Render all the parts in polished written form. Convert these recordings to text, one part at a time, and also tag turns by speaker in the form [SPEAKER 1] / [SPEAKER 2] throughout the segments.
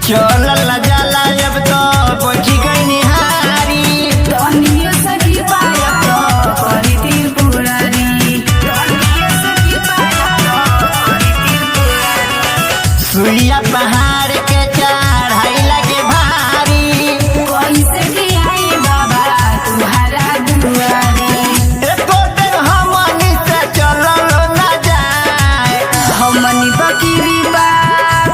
[SPEAKER 1] चलल जाला अब तो बैठी गई निहारी
[SPEAKER 2] तनियो सखी पाया तो करी त्रिपुरारी तनियो सखी पाया तो करी त्रिपुरारी
[SPEAKER 1] सुइया पहाड़ के चढ़ाई लगे भारी
[SPEAKER 2] कैसे के आई बाबा तुम्हारा दुआरी
[SPEAKER 1] एको दिन हमनी से चलल ना जाए
[SPEAKER 2] हमनी बकरी बा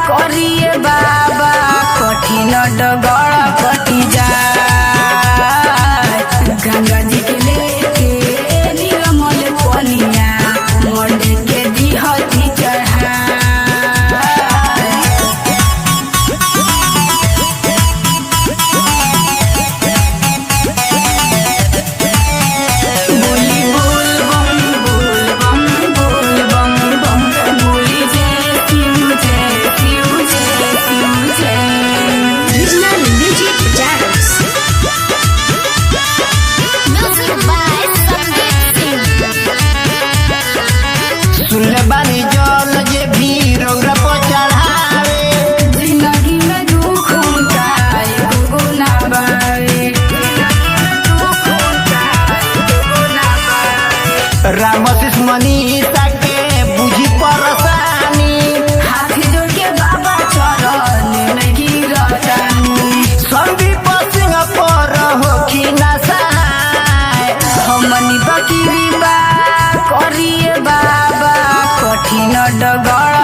[SPEAKER 2] करिए बाबा कठिन डगड़ कटी जाए गंगा जी के लेके निरमल पनिया मंडे के दिहती चढ़ाए बोली बोल बम बोल बम बोल बम बम बोली जय शिव जय शिव जय शिव जय
[SPEAKER 3] Original Music Jams. Music by Sandeep Singh.
[SPEAKER 1] सुनले बानी जल जे भी रौरा पर चढ़ावे
[SPEAKER 2] जिंदगी में दुख होता एगो गुना बावे जिंदगी में दुख होता एगो गुना बावे
[SPEAKER 1] राम दुश्मनी के बुझी परसानी
[SPEAKER 2] हाथ जोड़ के बाबा चरण में गिरतानी
[SPEAKER 1] संदीप सिंह पर होखी ना सहाय
[SPEAKER 2] हमनी बकरी बा करिए बाबा कठिन डगड़